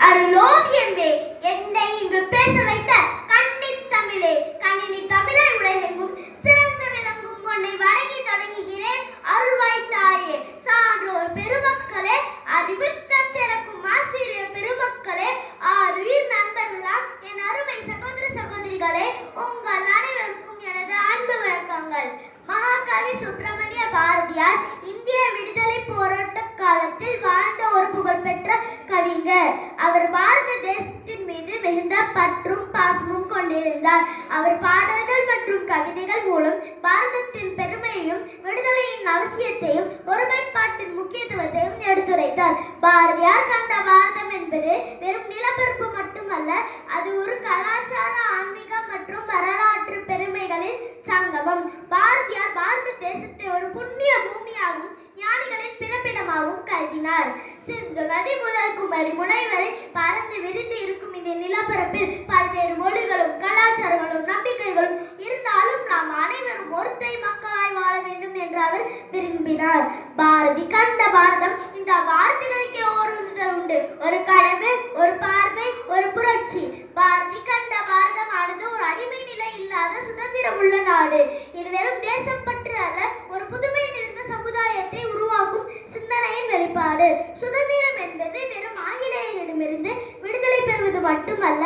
அருளோவியமே என்னை இங்கு பேச வைத்த கண்ணித் தமிழே, கணினி தமிழை உலகெங்கும் சிறந்து விளங்கும் உன்னை வணங்கி தொடங்குகிறேன் அருள்வாய் தாயே. சான்றோர் பெருமக்களே, அறிவுத்தம் திறக்கும் ஆசிரியர் பெருமக்களே, ஆருயிர் நண்பர்களாம் என் அருமை சகோதர சகோதரிகளே, உங்கள் அனைவருக்கும் எனது அன்பு வணக்கங்கள். மகாகவி சுப்பிரமணிய பாரதியார் இந்திய விடுதலை போராட்ட காலத்தில் வாழ்ந்த ஒரு புகழ்பெற்ற கவிஞர். அவர் பாரத தேசத்தின் மீது மிகுந்த பற்றும் பாசமும் கொண்டிருந்தார். அவர் பாடல்கள் மற்றும் கவிதைகள் மூலம் பாரதத்தின் பெருமையையும் விடுதலையின் அவசியத்தையும் ஒருமைப்பாட்டின் முக்கியத்துவத்தையும் எடுத்துரைத்தார். பாரதியார் கண்ட பாரதம் என்பது வெறும் நிலப்பரப்பு மட்டுமல்ல, அது ஒரு கலாச்சார, ஆன்மீக மற்றும் வரலாற்று பெருமைகளின் சங்கமம். பாரதியார் பாரத தேசத்தை ஒரு புண்ணிய பூமியாகவும் ஞானிகளின் பிறப்பிடமாகவும் கருதினார். சிந்து நதி முதல் குமரி முனை வரை பறந்து விரிந்து இருக்கும் இந்த நிலப்பரப்பில் பல்வேறு மொழிகளும் கலாச்சாரங்களும் நம்பிக்கைகளும் இருந்தாலும் நாம் அனைவரும் ஒருத்தை மக்களாய் வாழ வேண்டும் என்று அவர் விரும்பினார். பாரதி கண்ட பாரதம் இந்த வார்த்தைகளுக்கே ஒரு உண்டு. ஒரு கனவு, ஒரு பார்வை, ஒரு புரட்சி. பாரதி கண்ட பாரதமானது ஒரு அடிமை நிலை இல்லாத சுதந்திரம் உள்ள நாடு. இது வெறும் தேசப்பற்று அல்ல, ஒரு புதுமை நிறைந்த சமுதாயத்தை உருவாக்கும் சிந்தனையின் வெளிப்பாடு. சுதந்திரம் என்பது வெறும் ஆங்கிலேயரிடமிருந்து விடுதலை பெறுவது மட்டுமல்ல,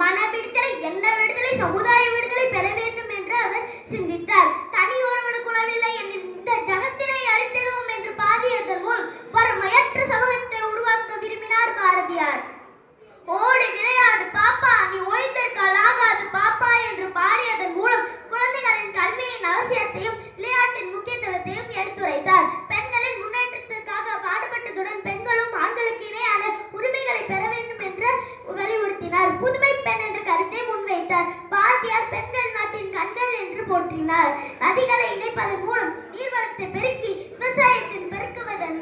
மன விடுதலை, எண்ண விடுதலை, சமுதாய விடுதலை பெற வேண்டும் என்று அவர் சிந்தித்தார். தனி ஒருவனுக்கு உணவில்லை என்னும் இந்த ஜகத்தினை அழித்திடுவோம் என்று பாடியதன் மூலம் வறுமையற்ற சமூகத்தை உருவாக்க விரும்பினார் பாரதியார். ஓடி விளையாடு பாப்பா, நீ ஓய்ந்தற்கால் ஆகாது பாப்பா என்று பாடியதன் மூலம் குழந்தைகளின் கல்வியின் அவசியத்தையும் விளையாட்டின் முக்கியத்துவத்தையும் எடுத்துரைத்தார். பெண்களின் முன்னேற்றத்திற்காக பாடுபட்டதுடன் பெண்களும் ஆண்களுக்கு இணையான உரிமைகளை பெற வேண்டும் என்று வலியுறுத்தினார். புதுமை பெண் என்ற கருத்தை முன்வைத்தார். பாரதியார் பெண்கள் நாட்டின் கண்கள் என்று போற்றினார். நதிகளை இணைப்பதன் மூலம் நீர்வளத்தை பெருக்கி விவசாயத்தின் பெருக்குவதன்